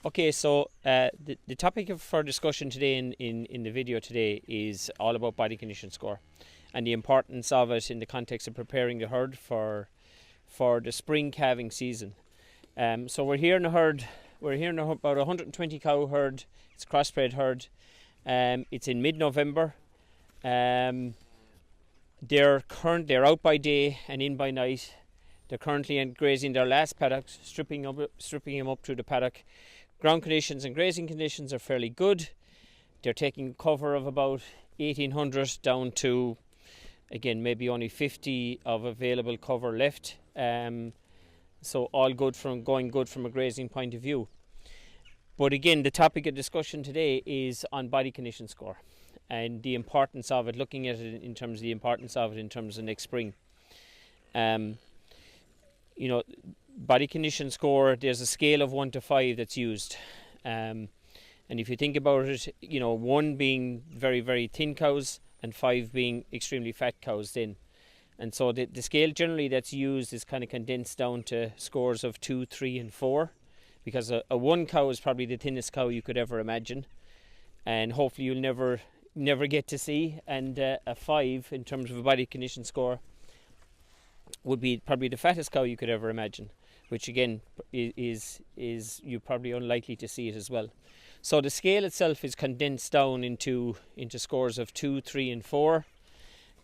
Okay, so the topic for discussion today in the video today is all about body condition score and the importance of it in the context of preparing the herd for the spring calving season. So we're here in a herd, about 120 cow herd. It's a crossbred herd. It's in mid-November. They're out by day and in by night. They're currently grazing their last paddock, stripping them up through the paddock. Ground conditions and grazing conditions are fairly good. They're taking cover of about 1800 down to, again, maybe only 50 of available cover left. So all good going good from a grazing point of view. But again, the topic of discussion today is on body condition score and the importance of it, looking at it in terms of the importance of it in terms of next spring. Body condition score, there's a scale of 1 to 5 that's used. And if you think about it, 1 being very, very thin cows and 5 being extremely fat cows then. And so the scale generally that's used is kind of condensed down to scores of 2, 3 and 4, because a 1 cow is probably the thinnest cow you could ever imagine, and hopefully you'll never get to see. And a 5 in terms of a body condition score would be probably the fattest cow you could ever imagine, which again is you're probably unlikely to see it as well. So the scale itself is condensed down into scores of 2, 3 and 4.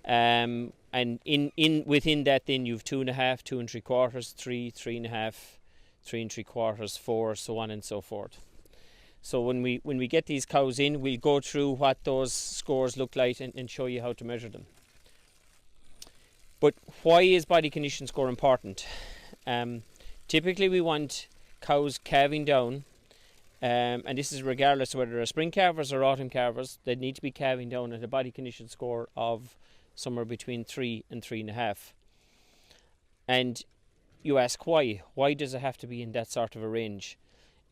And within that then you've 2.5, 2 3/4, 3, 3.5, 3 3/4, 4, so on and so forth. So when we get these cows in, we'll go through what those scores look like and show you how to measure them. But why is body condition score important? Typically we want cows calving down, and this is regardless of whether they're spring calvers or autumn calvers. They need to be calving down at a body condition score of somewhere between 3 and 3.5. And you ask why? Why does it have to be in that sort of a range?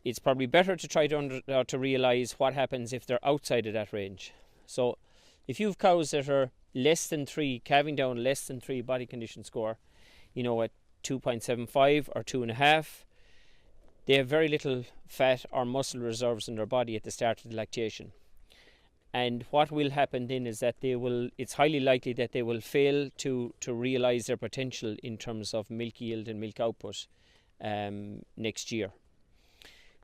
It's probably better to try to realise what happens if they're outside of that range. So if you have cows that are less than 3, calving down less than 3 body condition score, at 2.75 or 2.5, they have very little fat or muscle reserves in their body at the start of the lactation. And what will happen then is that it's highly likely that they will fail to realise their potential in terms of milk yield and milk output next year.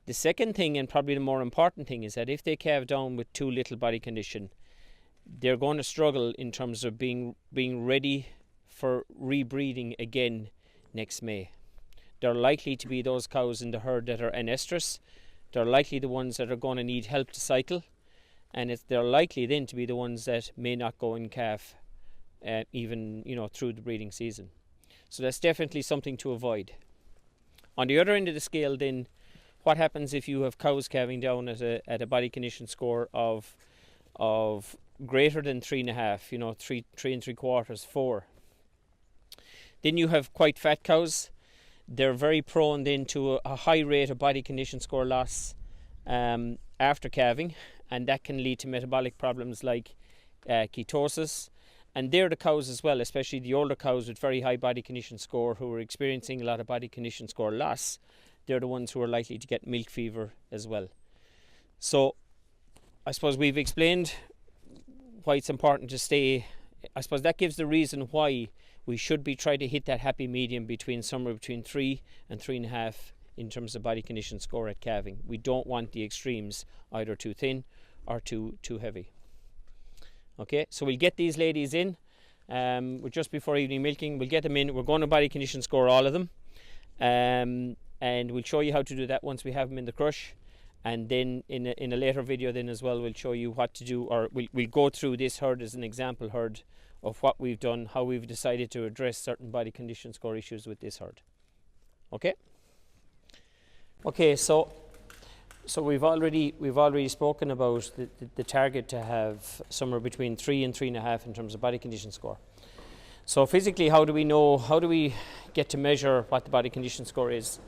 The second thing, and probably the more important thing, is that if they calve down with too little body condition, they're going to struggle in terms of being ready for rebreeding again next May. They're likely to be those cows in the herd that are anestrus. They're likely the ones that are going to need help to cycle, and they're likely then to be the ones that may not go in calf even through the breeding season. So that's definitely something to avoid. On the other end of the scale then, what happens if you have cows calving down at a body condition score of greater than 3.5, 3 3/4, 4? Then you have quite fat cows. They're very prone then to a high rate of body condition score loss after calving, and that can lead to metabolic problems like ketosis. And they're the cows as well, especially the older cows with very high body condition score who are experiencing a lot of body condition score loss. They're the ones who are likely to get milk fever as well. So I suppose we've explained why it's important to stay. I suppose that gives the reason why we should be trying to hit that happy medium somewhere between 3 and 3.5 in terms of body condition score at calving. We don't want the extremes, either too thin or too heavy. Okay, so we'll get these ladies in. We're just before evening milking. We'll get them in. We're going to body condition score all of them. And we'll show you how to do that once we have them in the crush. And then in a later video then as well, we'll show you what to do, or we'll go through this herd as an example herd of what we've done, how we've decided to address certain body condition score issues with this herd. Okay, so we've already spoken about the target to have somewhere between 3 and 3.5 in terms of body condition score. So physically, how do we get to measure what the body condition score is?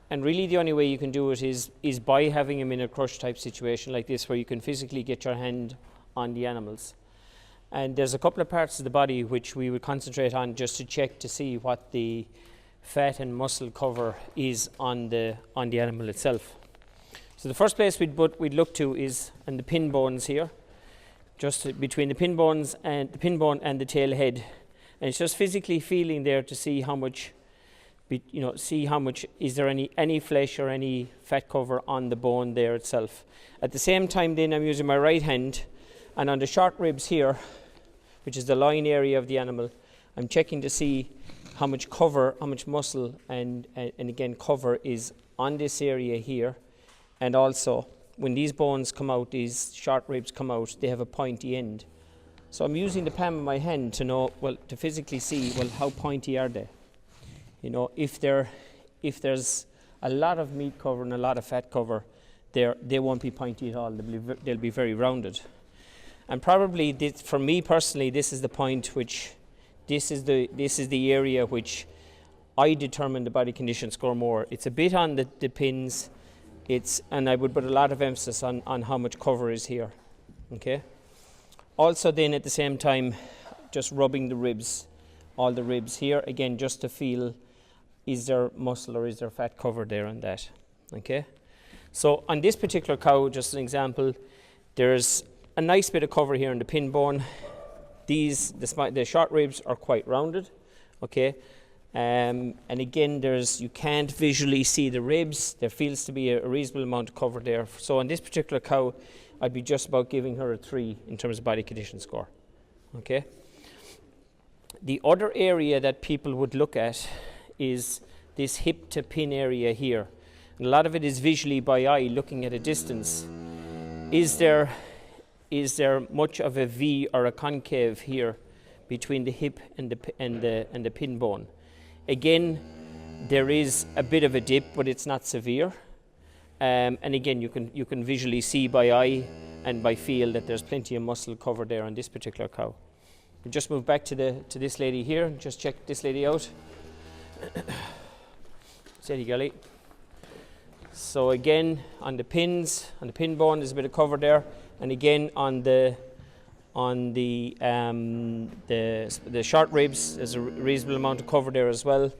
And really the only way you can do it is by having them in a crush type situation like this, where you can physically get your hand on the animals. And there's a couple of parts of the body which we would concentrate on just to check to see what the fat and muscle cover is on the animal itself. So the first place we'd look to is on the pin bones here, just between the pin bones and the pin bone and the tail head, and it's just physically feeling there to see how much, see how much is there any flesh or any fat cover on the bone there itself. At the same time, then I'm using my right hand, and on the short ribs here, which is the loin area of the animal, I'm checking to see how much cover, how much muscle, and again cover is on this area here. And also, when these bones come out, these short ribs come out, they have a pointy end. So I'm using the palm of my hand to know, well, to physically see, well, how pointy are they? If there's a lot of meat cover and a lot of fat cover, they won't be pointy at all. They'll be very rounded. And probably, for me personally, this is the point which, this is the area which I determine the body condition score more. It's a bit on the pins. And I would put a lot of emphasis on how much cover is here, okay? Also then at the same time, just rubbing the ribs, all the ribs here, again, just to feel, is there muscle or is there fat cover there on that, okay? So on this particular cow, just an example, there's a nice bit of cover here on the pin bone. The short ribs are quite rounded, okay? And again, you can't visually see the ribs. There feels to be a reasonable amount of cover there. So on this particular cow, I'd be just about giving her a 3 in terms of body condition score. Okay. The other area that people would look at is this hip to pin area here. And a lot of it is visually by eye, looking at a distance. Is there much of a V or a concave here between the hip and the pin bone? Again, there is a bit of a dip, but it's not severe. And again, you can visually see by eye and by feel that there's plenty of muscle cover there on this particular cow. We'll just move back to this lady here and just check this lady out. Steady, girlie. So again, on the pin bone, there's a bit of cover there, and again on the short ribs, there's a reasonable amount of cover there as well.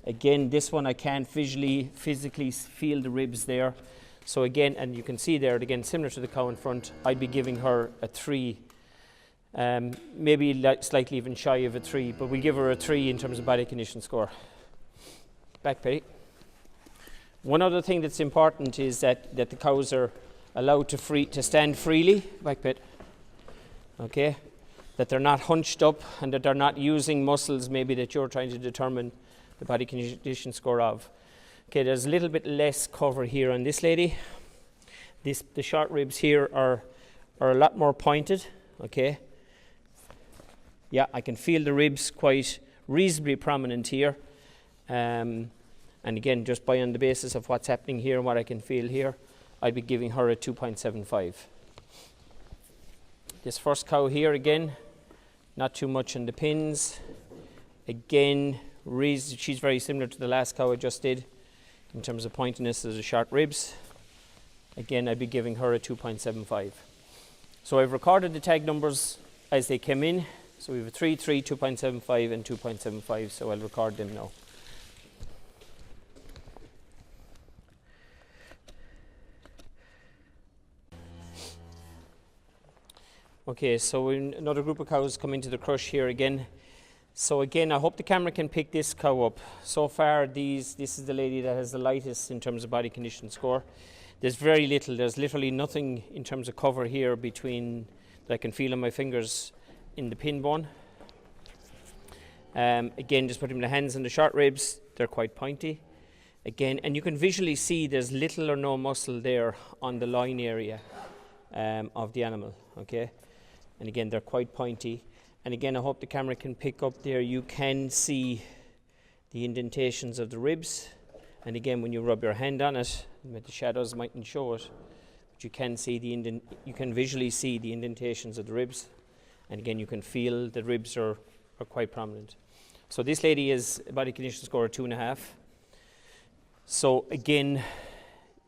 Again, this one I can't physically feel the ribs there. So again, and you can see there, again, similar to the cow in front, I'd be giving her a 3, maybe slightly even shy of a 3, but we'll give her a 3 in terms of body condition score. Back, Petty. One other thing that's important is that the cows are allowed to stand freely. Back, Pet. Okay, that they're not hunched up and that they're not using muscles maybe that you're trying to determine the body condition score of. Okay, there's a little bit less cover here on this lady. The short ribs here are a lot more pointed. Okay, yeah, I can feel the ribs quite reasonably prominent here. And again, just on the basis of what's happening here and what I can feel here, I'd be giving her a 2.75. This first cow here, again, not too much on the pins. Again, she's very similar to the last cow I just did in terms of pointiness of the short ribs. Again, I'd be giving her a 2.75. So I've recorded the tag numbers as they came in. So we have a 3, 3, 2.75 and 2.75, so I'll record them now. Okay, so another group of cows come into the crush here again. So again, I hope the camera can pick this cow up. So far, this is the lady that has the lightest in terms of body condition score. There's very little, there's literally nothing in terms of cover here between that I can feel on my fingers in the pin bone. Again, just putting the hands on the short ribs, they're quite pointy. Again, and you can visually see there's little or no muscle there on the loin area of the animal, okay? And again, they're quite pointy. And again, I hope the camera can pick up there. You can see the indentations of the ribs. And again, when you rub your hand on it, the shadows mightn't show it, but you can see you can visually see the indentations of the ribs. And again, you can feel the ribs are quite prominent. So this lady is a body condition score of 2.5. So again,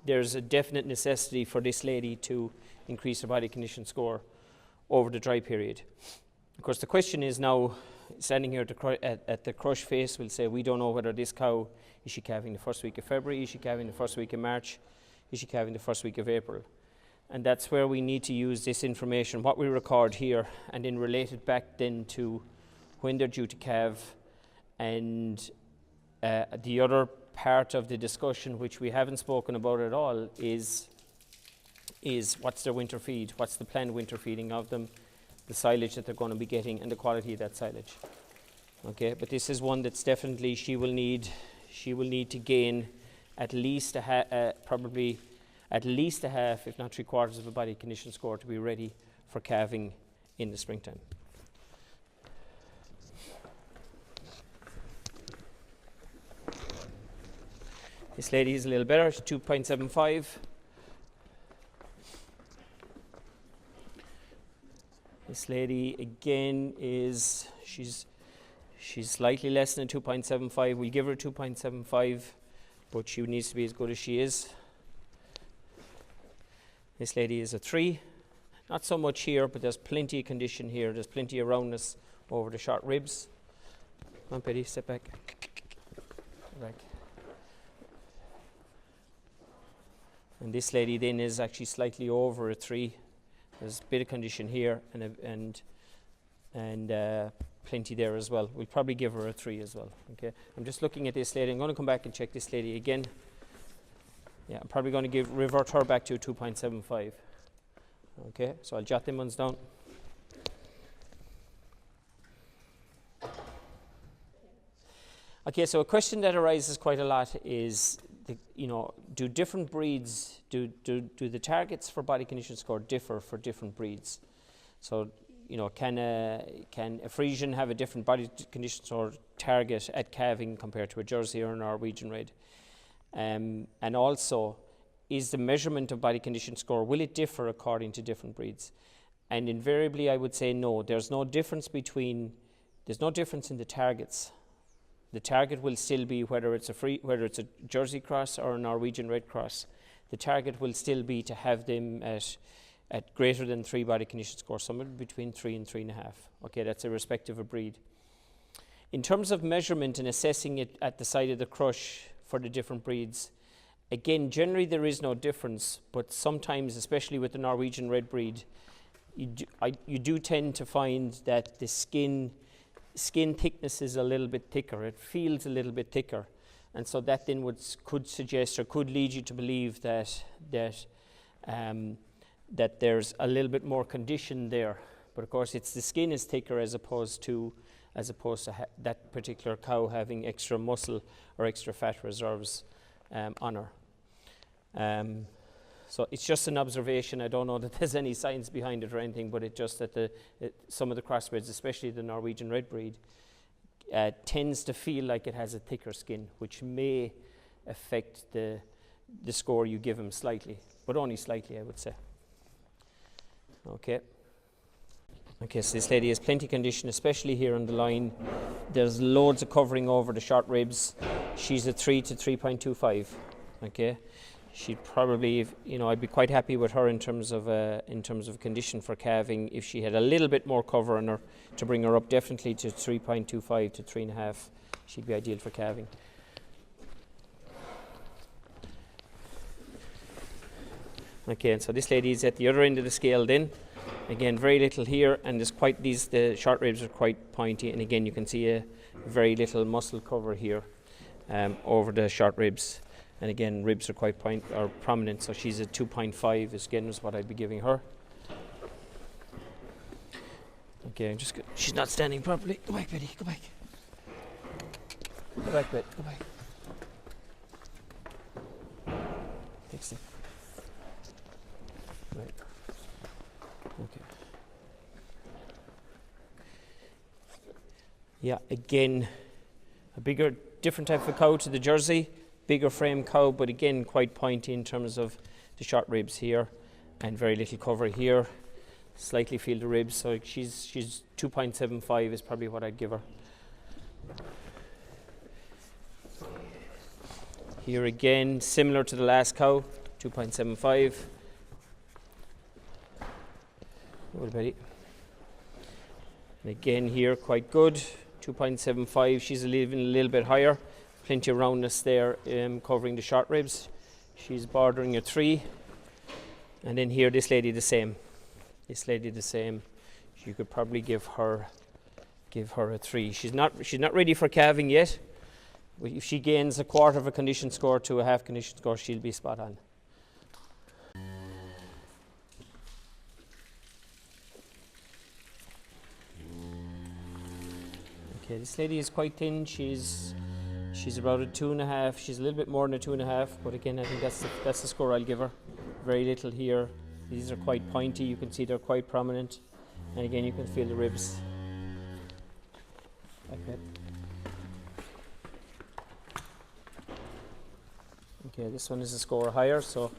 there's a definite necessity for this lady to increase her body condition score over the dry period. Of course, the question is now, standing here at the crush face, we'll say we don't know whether this cow, is she calving the first week of February, is she calving the first week of March, is she calving the first week of April? And that's where we need to use this information, what we record here, and then relate it back then to when they're due to calve. And the other part of the discussion, which we haven't spoken about at all, is what's their winter feed, what's the planned winter feeding of them, the silage that they're going to be getting, and the quality of that silage. Okay, but this is one that's definitely she will need to gain at least probably at least a half, if not 3/4 of a body condition score to be ready for calving in the springtime. This lady is a little better, 2.75. This lady again she's slightly less than a 2.75. We'll give her a 2.75, but she needs to be as good as she is. This lady is a 3. Not so much here, but there's plenty of condition here. There's plenty of roundness over the short ribs. Come on, Betty, step back. Back. And this lady then is actually slightly over a 3. There's a bit of condition here and plenty there as well. We'll probably give her a 3 as well. Okay. I'm just looking at this lady. I'm going to come back and check this lady again. Yeah, I'm probably going to revert her back to a 2.75. Okay, so I'll jot them ones down. Okay, so a question that arises quite a lot is, do different breeds, do the targets for body condition score differ for different breeds? So, can a Frisian have a different body condition score target at calving compared to a Jersey or a Norwegian Red? And also, is the measurement of body condition score, will it differ according to different breeds? And invariably I would say no. There's no difference in the targets. The target will still be whether it's a Jersey cross or a Norwegian Red cross. The target will still be to have them at greater than 3 body condition score, somewhere between 3 and 3.5. Okay, that's irrespective of breed. In terms of measurement and assessing it at the side of the crush for the different breeds, again, generally there is no difference, but sometimes, especially with the Norwegian Red breed, you do tend to find that the skin thickness is a little bit thicker. It feels a little bit thicker, and so that then could suggest or could lead you to believe that there's a little bit more condition there. But of course, it's the skin is thicker as opposed to that particular cow having extra muscle or extra fat reserves on her. So it's just an observation. I don't know that there's any science behind it or anything, but it's just that some of the crossbreds, especially the Norwegian Red breed, tends to feel like it has a thicker skin, which may affect the score you give them slightly, but only slightly, I would say. Okay, so this lady has plenty of condition, especially here on the line. There's loads of covering over the short ribs. She's a 3 to 3.25. Okay, she'd probably, I'd be quite happy with her in terms of condition for calving if she had a little bit more cover on her to bring her up definitely to 3.25 to 3.5. She'd be ideal for calving. Okay, and so this lady is at the other end of the scale then. Again, very little here, and the short ribs are quite pointy, and again you can see a very little muscle cover here over the short ribs, and again ribs are quite prominent. So she's a 2.5 is what I'd be giving her. Okay, she's not standing properly. Go back, Betty. Go back. Go back, Betty. Go back. Fix it. Right. Okay. Yeah, again, a different type of cow to the Jersey, bigger frame cow, but again quite pointy in terms of the short ribs here, and very little cover here. Slightly feel the ribs, so she's 2.75 is probably what I'd give her. Here again, similar to the last cow, 2.75. And again here, quite good, 2.75. She's even a little bit higher. Plenty of roundness there, covering the short ribs. she's bordering a 3. And then here, this lady the same. This lady the same. You could probably give her a 3. She's not ready for calving yet. But if she gains a quarter of a condition score to a half condition score, she'll be spot on. Okay, this lady is quite thin. She's about a 2.5. She's a little bit more than a 2.5, but again, I think that's the score I'll give her. Very little here. These are quite pointy. You can see they're quite prominent, and again, you can feel the ribs. Like that. Okay, this one is a score higher, so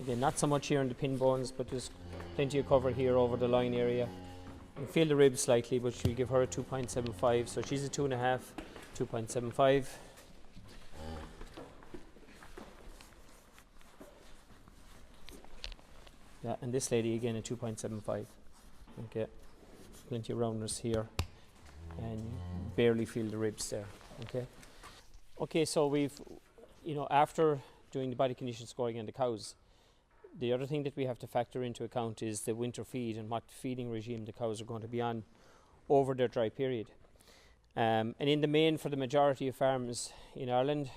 again, not so much here in the pin bones, but there's plenty of cover here over the line area. You feel the ribs slightly, but she'll give her a 2.75, so she's a 2.5, 2.75. Yeah, and this lady again a 2.75. Okay, plenty of roundness here, and barely feel the ribs there. Okay, so we've, after doing the body condition scoring on the cows, the other thing that we have to factor into account is the winter feed and what feeding regime the cows are going to be on over their dry period. And in the main, for the majority of farms in Ireland,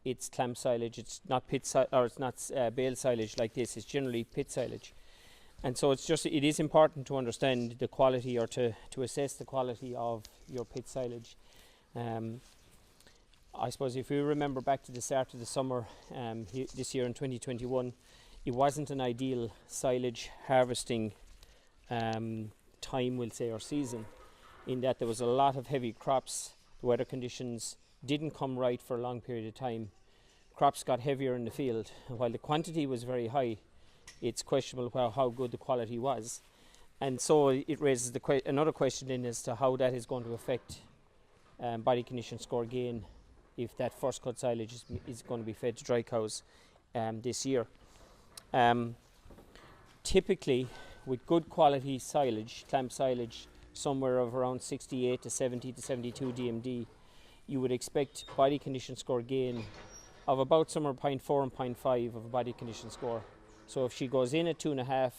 it's clamp silage. It's not it's not bale silage like this. It's generally pit silage. And so it is important to understand the quality, or to assess the quality of your pit silage. I suppose if you remember back to the start of the summer this year in 2021, it wasn't an ideal silage harvesting time, we'll say, or season, in that there was a lot of heavy crops. The weather conditions didn't come right for a long period of time. Crops got heavier in the field, and while the quantity was very high, it's questionable how good the quality was. And so it raises another question then as to how that is going to affect body condition score gain if that first cut silage is going to be fed to dry cows this year. Typically, with good quality silage, clamp silage, somewhere of around 68 to 70 to 72 DMD, you would expect body condition score gain of about somewhere 0.4 and 0.5 of a body condition score. So if she goes in at 2.5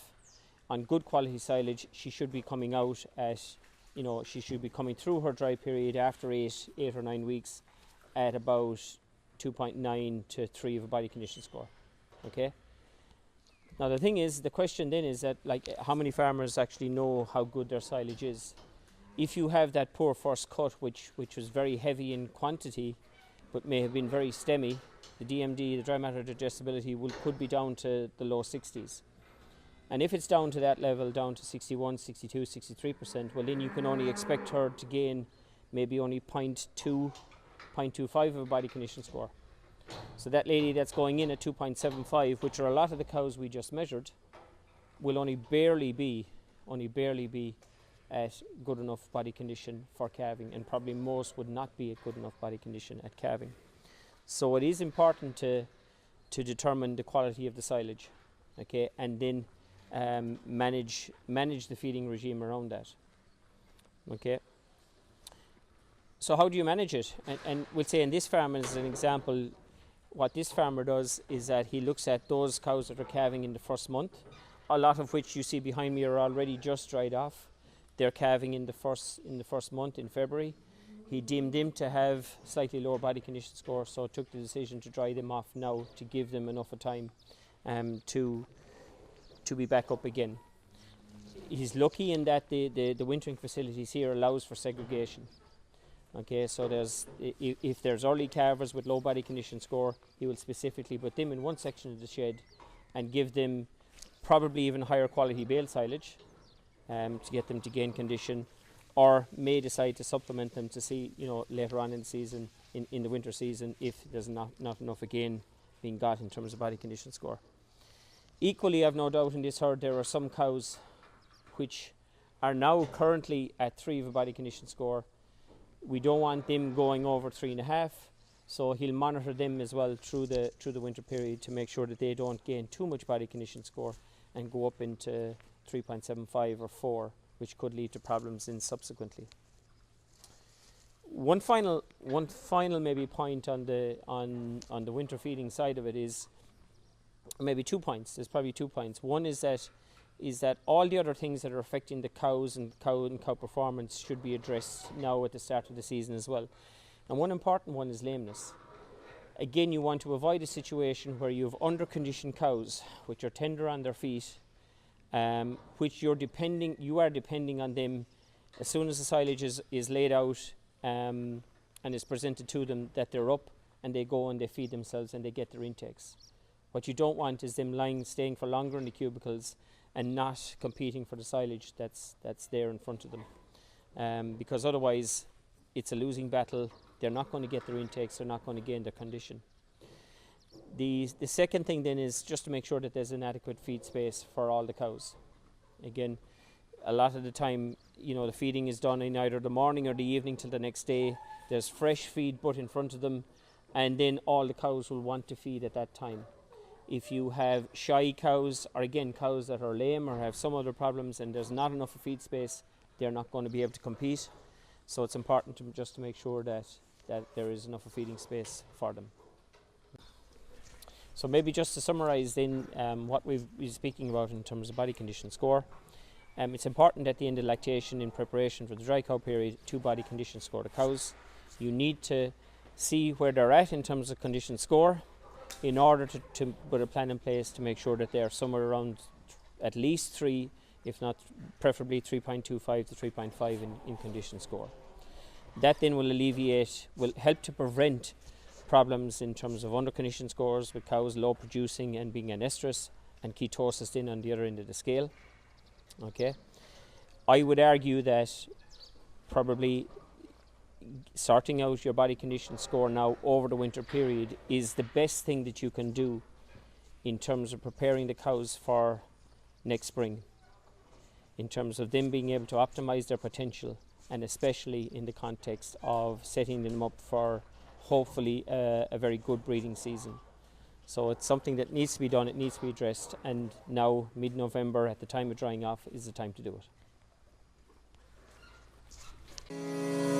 on good quality silage, she should be coming out at, she should be coming through her dry period after 8 or 9 weeks at about 2.9 to 3 of a body condition score. Okay. Now the question then is that, how many farmers actually know how good their silage is? If you have that poor first cut, which was very heavy in quantity, but may have been very stemmy, the DMD, the dry matter digestibility, could be down to the low 60s. And if it's down to that level, down to 61, 62, 63%, well, then you can only expect her to gain maybe only 0.2, 0.25 of a body condition score. So that lady that's going in at 2.75, which are a lot of the cows we just measured, will only barely be at good enough body condition for calving, and probably most would not be at good enough body condition at calving. So it is important to determine the quality of the silage, okay, and then manage the feeding regime around that. Okay. So how do you manage it? And we'll say in this farm, as an example, what this farmer does is that he looks at those cows that are calving in the first month, a lot of which you see behind me are already just dried off. They're calving in the first month in February. He deemed them to have slightly lower body condition score, so took the decision to dry them off now to give them enough of time to be back up again. He's lucky in that the wintering facilities here allows for segregation. Okay, so if there's early calvers with low body condition score, he will specifically put them in one section of the shed and give them probably even higher quality bale silage to get them to gain condition, or may decide to supplement them to see, later on in the season, in the winter season, if there's not enough again being got in terms of body condition score. Equally, I've no doubt in this herd there are some cows which are now currently at 3 of a body condition score. We don't want them going over 3.5, so he'll monitor them as well through the winter period to make sure that they don't gain too much body condition score and go up into 3.75 or 4, which could lead to problems in subsequently. One final maybe point on the winter feeding side of it is maybe 2 points. There's probably 2 points. One is that all the other things that are affecting the cows and cow performance should be addressed now at the start of the season as well. And one important one is lameness. Again, you want to avoid a situation where you have underconditioned cows, which are tender on their feet, which you are depending on them as soon as the silage is laid out and is presented to them, that they're up and they go and they feed themselves and they get their intakes. What you don't want is them staying for longer in the cubicles and not competing for the silage that's there in front of them, because otherwise it's a losing battle. They're not going to get their intakes, they're not going to gain their condition. The second thing then is just to make sure that there's an adequate feed space for all the cows. Again, a lot of the time, the feeding is done in either the morning or the evening till the next day. There's fresh feed put in front of them, and then all the cows will want to feed at that time. If you have shy cows, or again cows that are lame or have some other problems and there's not enough feed space, they're not going to be able to compete. So it's important to make sure that there is enough feeding space for them. So maybe just to summarise then what we've been speaking about in terms of body condition score. It's important at the end of lactation, in preparation for the dry cow period, to body condition score the cows. You need to see where they're at in terms of condition score in order to put a plan in place to make sure that they're somewhere around at least 3, if not preferably 3.25 to 3.5 in condition score. That then will help to prevent problems in terms of undercondition scores with cows low producing and being anestrous, and ketosis then on the other end of the scale. Okay, I would argue that probably sorting out your body condition score now over the winter period is the best thing that you can do in terms of preparing the cows for next spring, in terms of them being able to optimize their potential, and especially in the context of setting them up for hopefully a very good breeding season. So it's something that needs to be done, it needs to be addressed, and now mid-November at the time of drying off is the time to do it.